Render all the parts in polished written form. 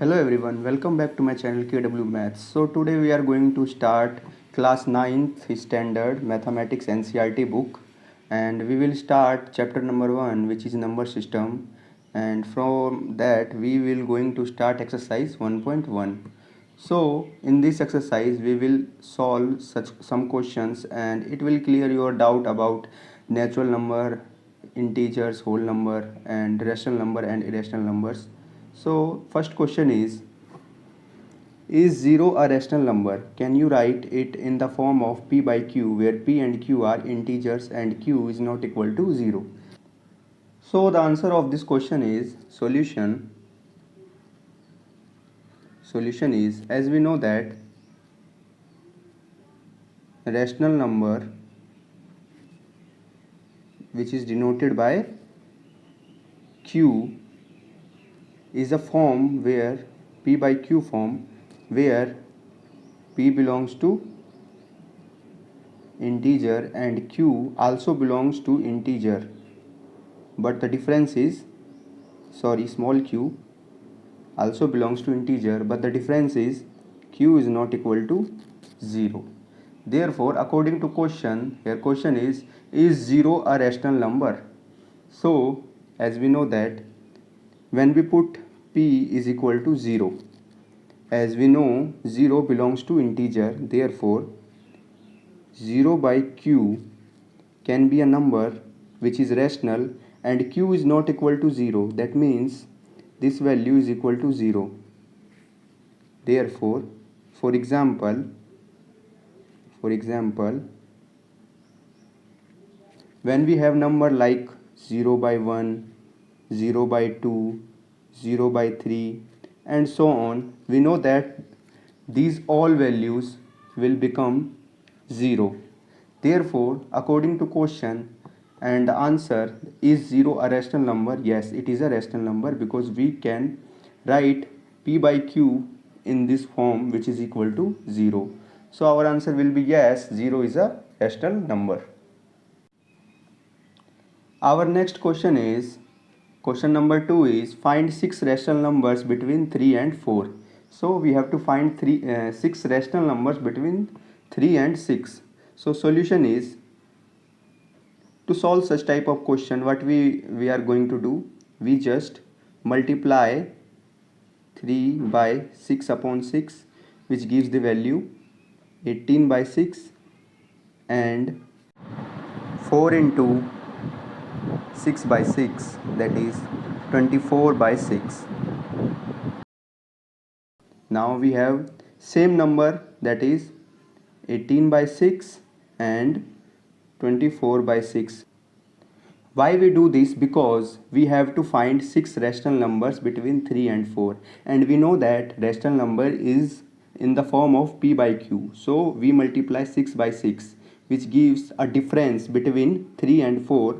Hello everyone, welcome back to my channel KW Maths. So today we are going to start class 9th standard mathematics NCERT book, and we will start chapter number 1, which is number system, and from that we will going to start exercise 1.1. So in this exercise we will solve such some questions and it will clear your doubt about natural number, integers, whole number and rational number and irrational numbers. So first question is 0 a rational number? Can you write it in the form of p by q, where p and q are integers and q is not equal to 0? So the answer of this question is solution. Solution is, as we know that rational number, which is denoted by q, is a form where p by q form where p belongs to integer and q also belongs to integer, but the difference is, small q also belongs to integer, but the difference is q is not equal to 0. Therefore, according to question, here question is 0 a rational number? So as we know that when we put p is equal to 0, as we know 0 belongs to integer, therefore 0 by q can be a number which is rational and q is not equal to 0. That means this value is equal to 0. Therefore, for example, when we have number like 0 by 1, 0 by 2, 0 by 3 and so on, we know that these all values will become 0. Therefore, according to question and the answer, is 0 a rational number? Yes, it is a rational number because we can write p by q in this form which is equal to 0. So our answer will be yes, 0 is a rational number. Our next question is, question number 2 is, find 6 rational numbers between 3 and 4. So we have to find 6 rational numbers between 3 and 6. So solution is, to solve such type of question, what we are going to do, we just multiply 3 by 6 upon 6, which gives the value 18 by 6, and 4 into 6 by 6, that is 24 by 6. Now we have same number, that is 18 by 6 and 24 by 6. Why we do this? Because we have to find 6 rational numbers between 3 and 4, and we know that rational number is in the form of p by q. So we multiply 6 by 6, which gives a difference between 3 and 4,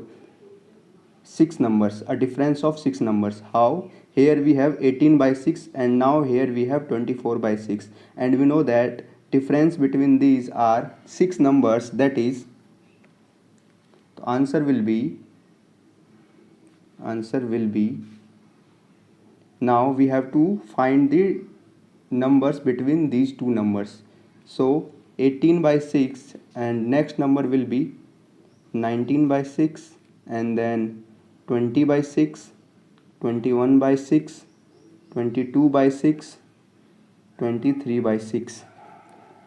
6 numbers, a difference of 6 numbers. How? Here we have 18 by 6 and now here we have 24 by 6, and we know that difference between these are 6 numbers. That is, the answer will be now we have to find the numbers between these two numbers. So 18 by 6 and next number will be 19 by 6, and then 20 by 6, 21 by 6, 22 by 6, 23 by 6.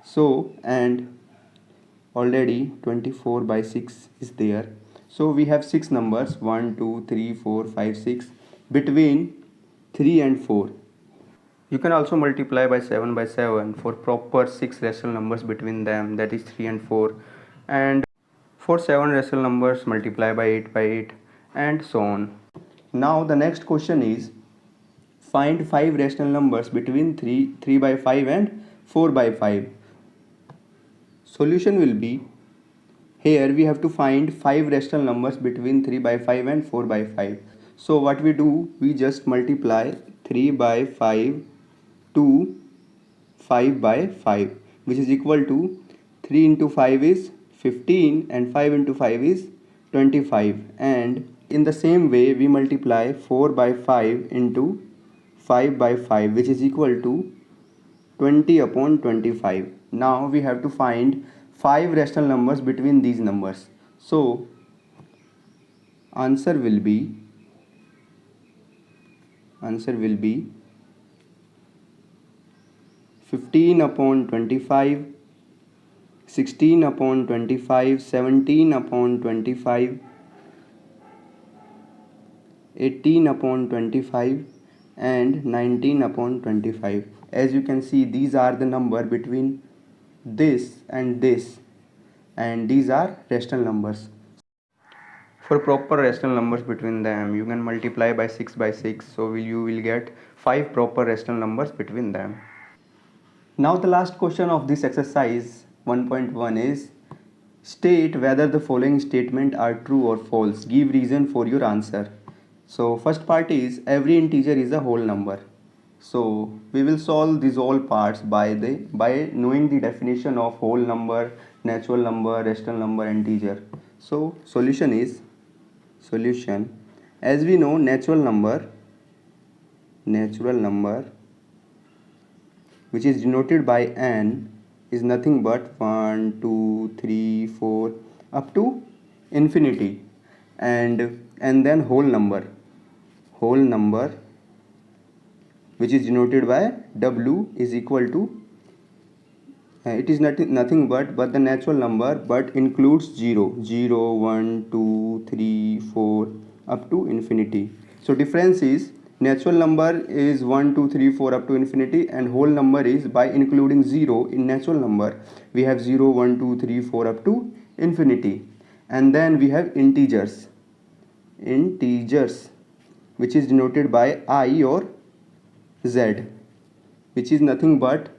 So, and already 24 by 6 is there. So we have 6 numbers 1, 2, 3, 4, 5, 6 between 3 and 4. You can also multiply by 7 by 7 for proper 6 rational numbers between them, that is 3 and 4. And for 7 rational numbers, multiply by 8 and so on. Now the next question is, find 5 rational numbers between 3 by 5 and 4 by 5. Solution will be, here we have to find 5 rational numbers between 3 by 5 and 4 by 5. So what we do, we just multiply 3 by 5 to 5 by 5, which is equal to 3 into 5 is 15 and 5 into 5 is 25. And in the same way we multiply 4 by 5 into 5 by 5, which is equal to 20 upon 25. Now we have to find 5 rational numbers between these numbers. So answer will be 15 upon 25, 16 upon 25, 17 upon 25, 18 upon 25 and 19 upon 25. As you can see, these are the number between this, and these are rational numbers. For proper rational numbers between them, you can multiply by 6 by 6, so you will get 5 proper rational numbers between them. Now the last question of this exercise 1.1 is, state whether the following statement are true or false. Give reason for your answer. So first part is, every integer is a whole number. So we will solve these all parts by knowing the definition of whole number, natural number, rational number, integer. So solution, as we know, natural number which is denoted by n is nothing but 1, 2, 3, 4 up to infinity, and then whole number which is denoted by w is equal to it is nothing but the natural number, but includes 0, 1, 2, 3, 4 up to infinity. So difference is, natural number is 1, 2, 3, 4 up to infinity, and whole number is, by including 0 in natural number, we have 0, 1, 2, 3, 4 up to infinity. And then we have integers which is denoted by I or z, which is nothing but,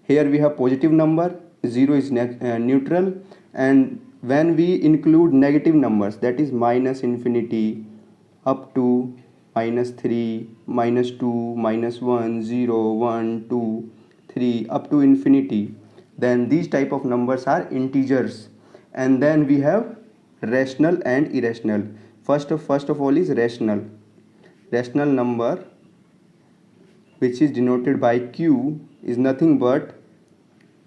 here we have positive number, 0 is neutral, and when we include negative numbers, that is minus infinity up to -3, -2, -1, 0, 1, 2, 3 up to infinity, then these type of numbers are integers. And then we have rational and irrational. First of all is rational number, which is denoted by q, is nothing but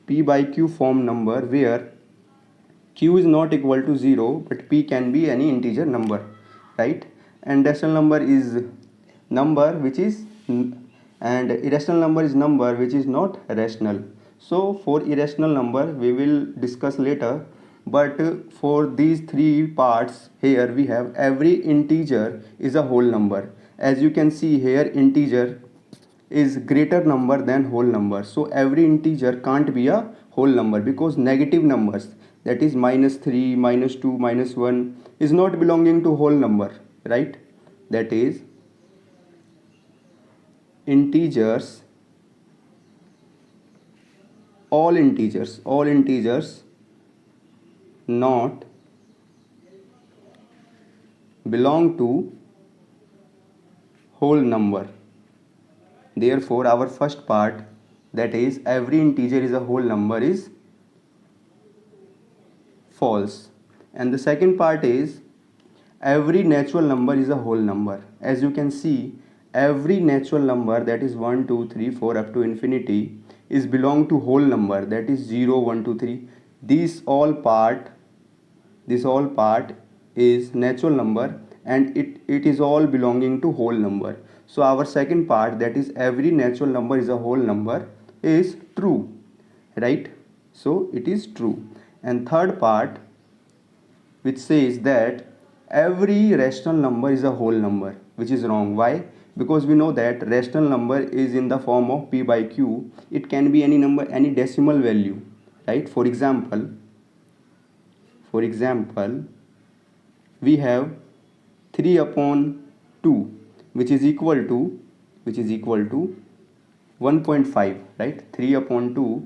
p by q form number, where q is not equal to 0, but p can be any integer number, right? And rational number is number which is, and irrational number is number which is not rational. So for irrational number we will discuss later, but for these three parts, here we have every integer is a whole number. As you can see here, integer is greater number than whole number, so every integer can't be a whole number, because negative numbers, that is -3, -2, -1, is not belonging to whole number, right? That is, integers, all integers not belong to whole number. Therefore our first part, that is every integer is a whole number, is false. And the second part is, every natural number is a whole number. As you can see, every natural number, that is 1, 2, 3, 4 up to infinity, is belong to whole number, that is 0, 1, 2, 3. This all part is natural number, and it is all belonging to whole number. So our second part, that is every natural number is a whole number, is true, right? So it is true. And third part, which says that every rational number is a whole number, which is wrong. Why? Because we know that rational number is in the form of p by q. It can be any number, any decimal value, right? For example, we have 3 upon 2, which is equal to 1.5, right? 3 upon 2,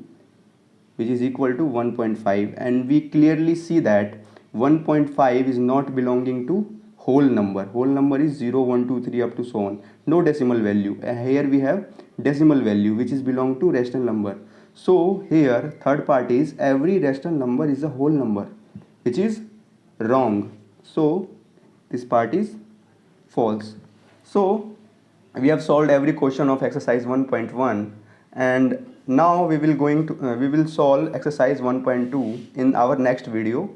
which is equal to 1.5, and we clearly see that 1.5 is not belonging to whole number. Whole number is 0, 1, 2, 3 up to so on, no decimal value. Here we have decimal value, which is belong to rational number. So here third part is, every rational number is a whole number, which is wrong. So this part is false. So we have solved every question of exercise 1.1, and now we will solve exercise 1.2 in our next video.